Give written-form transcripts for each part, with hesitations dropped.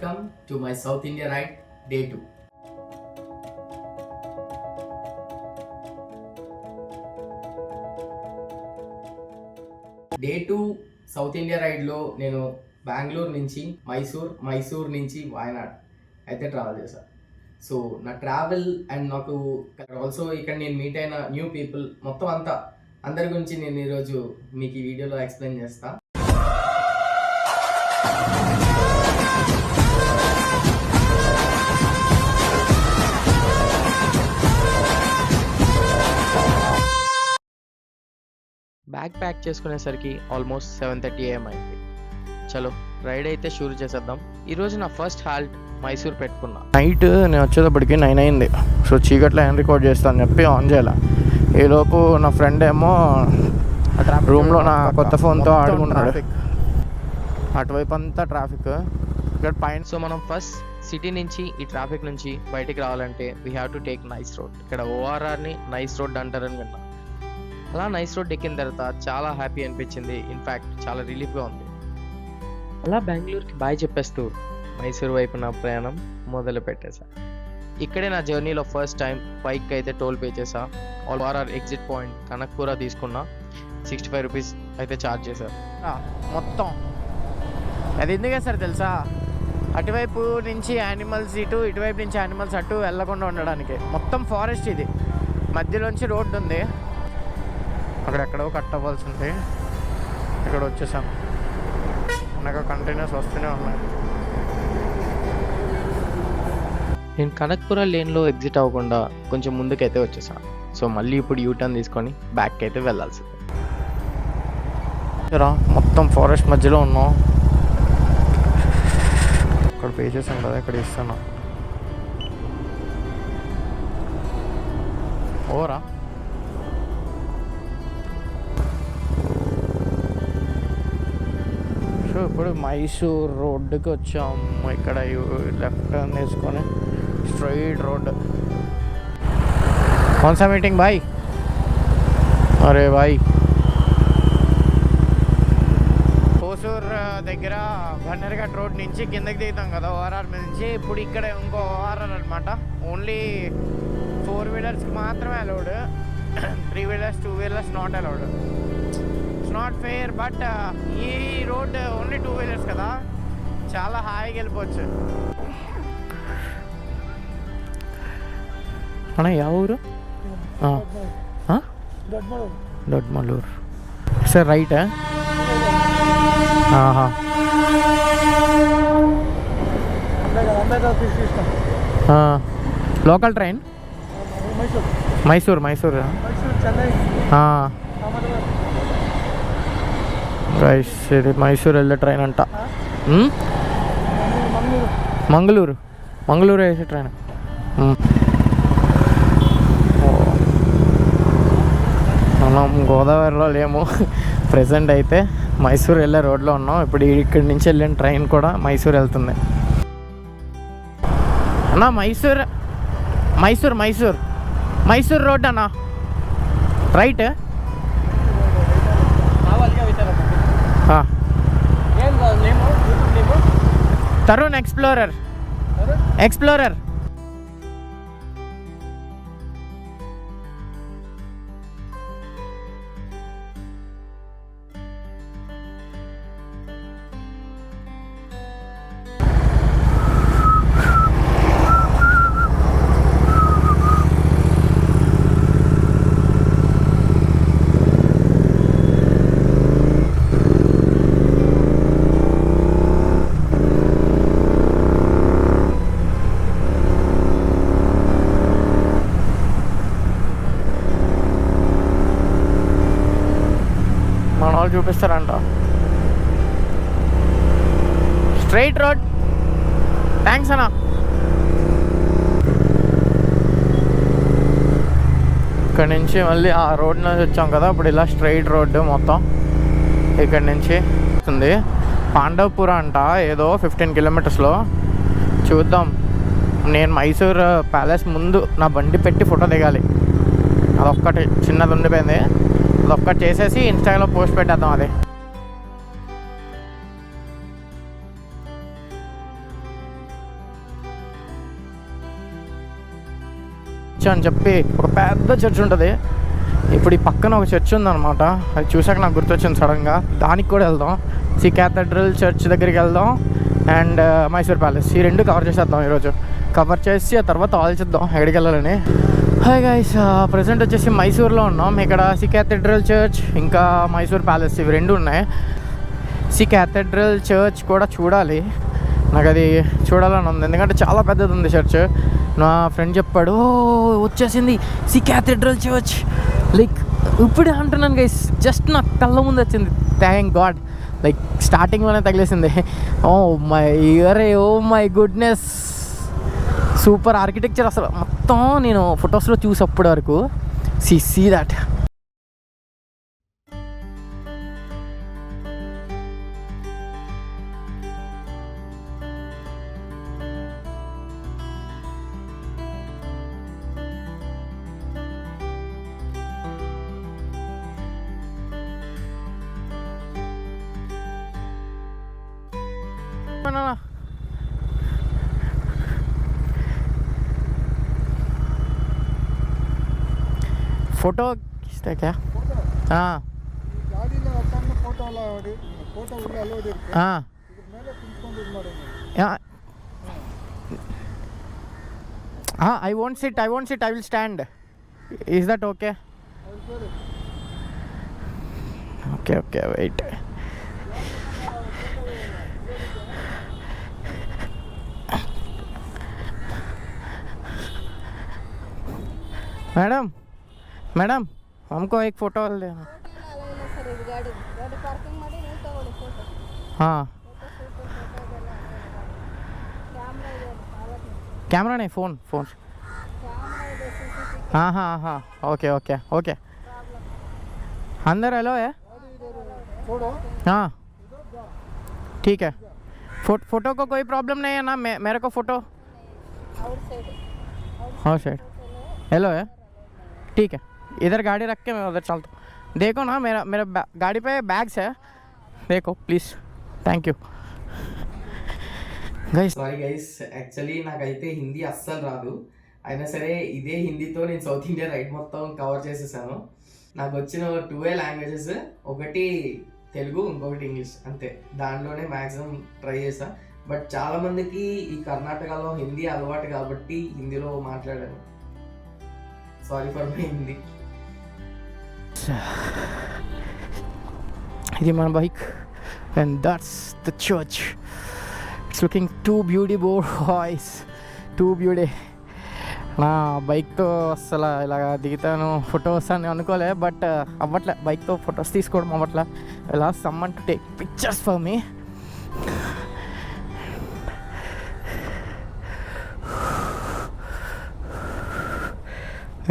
welcome to my South India ride day 2. Day 2 south India రైడ్లో నేను బెంగళూరు నుంచి మైసూర్ నుంచి వాయనాడ్ అయితే ట్రావెల్ చేశాను. సో నా ట్రావెల్ అండ్ నాకు ఆల్సో ఇక్కడ నేను మీట్ అయిన న్యూ పీపుల్ మొత్తం అందరి గురించి నేను ఈరోజు మీకు ఈ వీడియోలో ఎక్స్ప్లెయిన్ చేస్తాను. బ్యాగ్ ప్యాక్ చేసుకునేసరికి ఆల్మోస్ట్ 7:30 AM అయింది. చలో రైడ్ అయితే షూర్ చేసేద్దాం. ఈరోజు నా ఫస్ట్ హాల్ట్ మైసూర్ పెట్టుకున్నా. నైట్ నేను వచ్చేటప్పటికి 9 అయింది. సో చీకట్లో ఏం రికార్డ్ చేస్తాను చెప్పి ఆన్ చేయాలి. ఈలోపు నా ఫ్రెండ్ ఏమో రూమ్లో నా కొత్త ఫోన్తో ఆడుకుంటున్నాడు. అటువైపు అంతా ట్రాఫిక్ ఇక్కడ పైన. సో మనం ఫస్ట్ సిటీ నుంచి ఈ ట్రాఫిక్ నుంచి బయటికి రావాలంటే we have to take nice road. ఇక్కడ ORRని నైస్ రోడ్ అంటారని విన్నా. అలా నైస్ రోడ్ ఎక్కిన తర్వాత చాలా హ్యాపీ అనిపించింది. ఇన్ఫ్యాక్ట్ చాలా రిలీఫ్గా ఉంది. అలా బెంగళూరుకి బాయ్ చెప్పేస్తూ మైసూర్ వైపు నా ప్రయాణం మొదలు పెట్టేశా. ఇక్కడే నా జర్నీలో ఫస్ట్ టైం బైక్ అయితే టోల్ పే చేసా. ORR ఎగ్జిట్ పాయింట్ కనక్పూరా తీసుకున్నా. 65 రూపీస్ అయితే ఛార్జ్ చేశారు. మొత్తం అది ఎందుకు వేస్తారు తెలుసా? అటువైపు నుంచి యానిమల్స్ ఇటువైపు నుంచి యానిమల్స్ అటు వెళ్ళకుండా ఉండడానికి. మొత్తం ఫారెస్ట్ ఇది. మధ్యలోంచి రోడ్డు ఉంది. అక్కడెక్కడో కట్ అవ్వాల్సి ఉంది. ఇక్కడ వచ్చేసాం. నాకు కంటిన్యూస్ వస్తూనే ఉన్నాయి. నేను కనక్పురా లేన్లో ఎగ్జిట్ అవ్వకుండా కొంచెం ముందుకైతే వచ్చేసాను. సో మళ్ళీ ఇప్పుడు యూటర్న్ తీసుకొని బ్యాక్ అయితే వెళ్ళాల్సింది. మొత్తం ఫారెస్ట్ మధ్యలో ఉన్నాం. ఇక్కడ పే చేసాం కదా, ఇక్కడ ఇస్తాను. ఓరా సో ఇప్పుడు మైసూర్ రోడ్డుకి వచ్చాము. ఇక్కడ లెఫ్ట్ టర్న్ తీసుకొని స్ట్రైట్ రోడ్. కౌన్సా మీటింగ్ బాయ్? అరే బాయ్, హోసూర్ దగ్గర బండర్ఘాట్ రోడ్ నుంచి కిందకి దిగుతాం కదా ORR మీద నుంచి. ఇప్పుడు ఇక్కడ ఇంకో ORR అనమాట. ఓన్లీ 4 వీలర్స్కి మాత్రమే allowed. 3 wheelers 2 wheelers not allowed. Not fair. But ఈ రోడ్ ఓన్లీ 2 వీలర్స్ కదా, చాలా హాయిగా వెళ్ళిపోవచ్చు. అన్న యా ఊరు? Dodmalur. Sir right? Local train Mysore ఇది మైసూర్ వెళ్ళే ట్రైన్ అంట. మంగళూరు వేసే ట్రైన్. మనం గోదావరిలో లేము. ప్రెసెంట్ అయితే మైసూర్ వెళ్ళే రోడ్లో ఉన్నాం. ఇప్పుడు ఇక్కడి నుంచి వెళ్ళిన ట్రైన్ కూడా మైసూర్ వెళ్తుంది. అన్నా మైసూర్ రోడ్ అన్నా రైట్? తరుణ్ ఎక్స్ప్లోరర్. చూపిస్తారంట. Straight road. థ్యాంక్స్ అన్నా. ఇక్కడ నుంచి మళ్ళీ ఆ రోడ్ నుంచి వచ్చాం కదా, ఇప్పుడు ఇలా స్ట్రైట్ రోడ్డు మొత్తం ఇక్కడ నుంచి వస్తుంది. పాండవపుర అంట ఏదో 15 కిలోమీటర్స్లో. చూద్దాం. నేను మైసూర్ ప్యాలెస్ ముందు నా బండి పెట్టి ఫోటో దిగాలి. అదొక్కటి చిన్నది ఉండిపోయింది. అదొక్కటి చేసేసి ఇన్స్టాగ్రామ్లో పోస్ట్ పెట్టేద్దాం. అది చర్చ్ అని చెప్పి ఒక పెద్ద చర్చ్ ఉంటుంది. ఇప్పుడు ఈ పక్కన ఒక చర్చ్ ఉందన్నమాట. అది చూసాక నాకు గుర్తొచ్చింది సడన్గా. దానికి కూడా వెళ్దాం. సి క్యాథడ్రల్ చర్చ్ దగ్గరికి వెళ్దాం అండ్ మైసూర్ ప్యాలెస్. ఈ రెండు కవర్ చేసేద్దాం ఈరోజు. కవర్ చేసి ఆ తర్వాత ఆలోచిద్దాం ఎక్కడికి వెళ్ళాలని. హాయ్ గైస్, ప్రజెంట్ వచ్చేసి మైసూర్లో ఉన్నాం. ఇక్కడ సి క్యాథడ్రల్ చర్చ్ ఇంకా మైసూర్ ప్యాలెస్ ఇవి రెండు ఉన్నాయి. సి క్యాథడ్రల్ చర్చ్ కూడా చూడాలి, నాకు అది చూడాలని ఉంది ఎందుకంటే చాలా పెద్దది ఉంది చర్చ్. నా ఫ్రెండ్ చెప్పాడు వచ్చేసింది సి క్యాథడ్రల్ చర్చ్, లైక్ ఇప్పుడే అంటున్నాను గైస్, జస్ట్ నా కళ్ళ ముందు వచ్చింది. థ్యాంక్ గాడ్, లైక్ స్టార్టింగ్లోనే తగిలేసింది. Oh my goodness, super architecture అసలు మొత్తం. నేను ఫొటోస్లో చూసి అప్పటి వరకు సీ దాట్. फोटो खींचते क्या? हाँ हाँ हाँ, I won't sit, I will stand. Is that okay? Okay, wait. Madam हमको एक फोटो लेना. हाँ, कैमरा नहीं, फोन. हाँ, ओके. अंदर हेलो है. हाँ ठीक है. फोटो को कोई प्रॉब्लम नहीं है ना? मेरे को फोटो आउटसाइड हेलो है, ठीक है. इधर गाड़ी रख के मैं उधर चलता हूँ. देखो ना मेरा गाड़ी पे बैग्स है, देखो please. Thank you guys. Sorry guys, actually నాకైతే హిందీ అస్సలు రాదు. అయినా సరే ఇదే హిందీతో నేను సౌత్ ఇండియా రైడ్ మొత్తం కవర్ చేసేసాను. నాకు వచ్చిన 2 లాంగ్వేజెస్, ఒకటి తెలుగు, ఇంకొకటి ఇంగ్లీష్, అంతే. దాంట్లోనే మ్యాక్సిమం ట్రై చేసా. బట్ చాలామందికి ఈ కర్ణాటకలో హిందీ అలవాటు కాబట్టి హిందీలో మాట్లాడాను. Sorry for my Hindi. ఇది మన bike and that's the church. It's looking two beautiful boys, two beauty. నా బైక్తో అసలు ఇలాగ దిగుతాను ఫొటోస్ అని అనుకోలే, బట్ అవ్వట్లే. బైక్తో ఫొటోస్ తీసుకోవడం అవ్వట్లే. ఇలా someone to take pictures for me.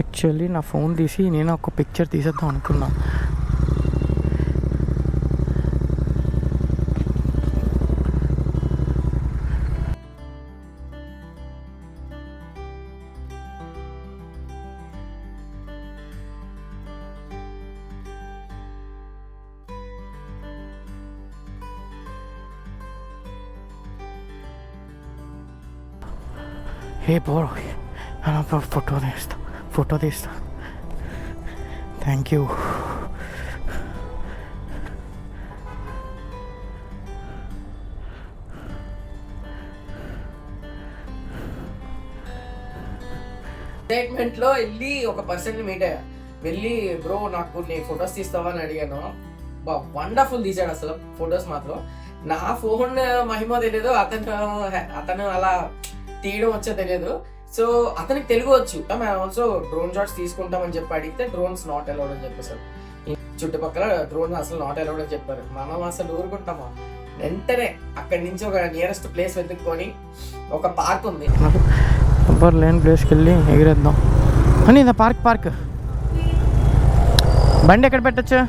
Actually నా ఫోన్ తీసి నేను ఒక పిక్చర్ తీసేద్దాం అనుకున్నా. హే బ్రో, ఫోటో తీస్తా. Thank you. స్టేట్మెంట్లో వెళ్ళి ఒక పర్సన్ని మీట్ అయ్యా. వెళ్ళి బ్రో నాకు నీ ఫొటోస్ తీస్తావా అని అడిగాను. వండర్ఫుల్ తీసాడు అసలు ఫొటోస్ మాత్రం. నా ఫోన్ మహిమ తెలియదు, అతను అలా తీయడం వచ్చో తెలియదు. సో అతనికి తెలుగు వచ్చు. మేము ఆల్సో డ్రోన్ షాట్స్ తీసుకుంటామని చెప్పి అడిగితే డ్రోన్స్ నాట్ అలౌడ్ అని చెప్పేసారు. చుట్టుపక్కల డ్రోన్ అసలు నాట్ అలౌడ్ అని చెప్పారు. మనం అసలు ఊరుకుంటామా? వెంటనే అక్కడి నుంచి ఒక నియరెస్ట్ ప్లేస్ వెతుక్కొని, ఒక పార్క్ ఉంది, ఎవరు లేని ప్లేస్కి వెళ్ళి ఎగిరేద్దాం అని. ఇదా పార్క్. బండి ఎక్కడ పెట్టచ్చు?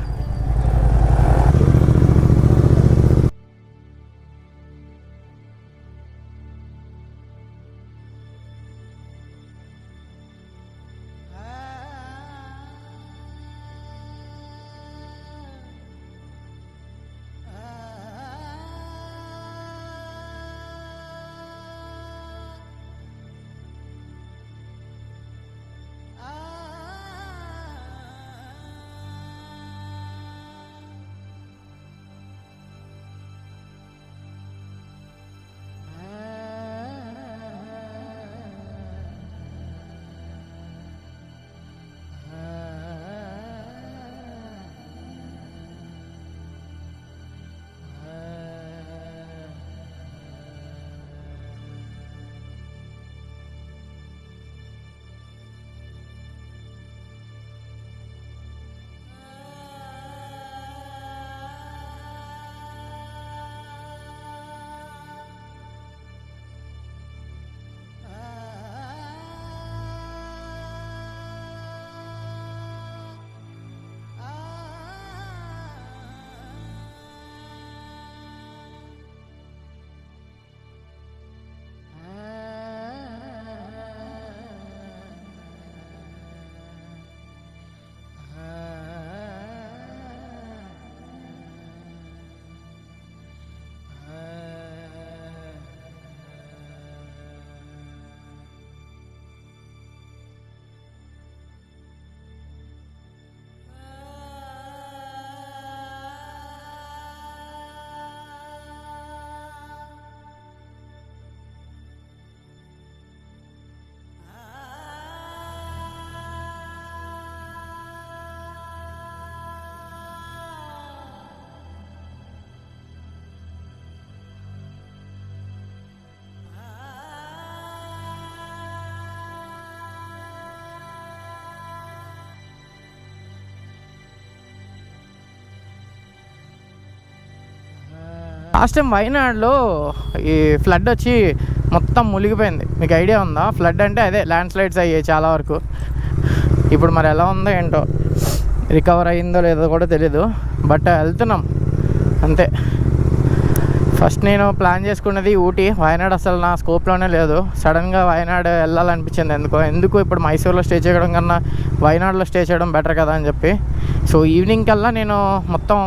లాస్ట్ టైం వైనాడ్లో ఈ ఫ్లడ్ వచ్చి మొత్తం మునిగిపోయింది. మీకు ఐడియా ఉందా? ఫ్లడ్ అంటే అదే ల్యాండ్ స్లైడ్స్ అయ్యాయి చాలా వరకు. ఇప్పుడు మరి ఎలా ఉందో ఏంటో, రికవర్ అయ్యిందో లేదో కూడా తెలీదు. బట్ వెళ్తున్నాం అంతే. ఫస్ట్ నేను ప్లాన్ చేసుకున్నది ఊటీ. వయనాడ్ అసలు నా స్కోప్లోనే లేదు. సడన్గా వయనాడ్ వెళ్ళాలనిపించింది ఎందుకు ఇప్పుడు మైసూర్లో స్టే చేయడం కన్నా వయనాడ్లో స్టే చేయడం బెటర్ కదా అని చెప్పి. సో ఈవినింగ్ కల్లా నేను మొత్తం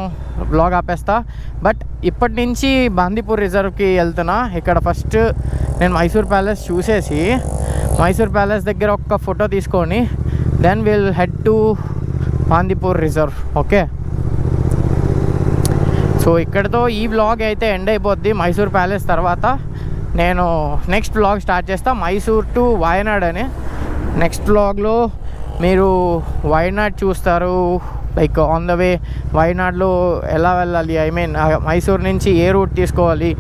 బ్లాగ్ ఆపేస్తా. బట్ ఇప్పటి నుంచి బాందీపూర్ రిజర్వ్కి వెళ్తున్నా. ఇక్కడ ఫస్ట్ నేను మైసూర్ ప్యాలెస్ చూసేసి మైసూర్ ప్యాలెస్ దగ్గర ఒక ఫోటో తీసుకొని then will head to Bandipur reserve. Okay, so ఇక్కడతో ఈ వ్లాగ్ అయితే ఎండ్ అయిపోద్ది. మైసూర్ ప్యాలెస్ తర్వాత నేను నెక్స్ట్ వ్లాగ్ స్టార్ట్ చేస్తా, మైసూర్ టు వయనాడ్ అని. నెక్స్ట్ వ్లాగ్లో మీరు వయనాడ్ చూస్తారు. లైక్ ఆన్ ద వే వయనాడ్లో ఎలా వెళ్ళాలి, ఐ మీన్ మైసూర్ నుంచి ఏ రూట్ తీసుకోవాలి,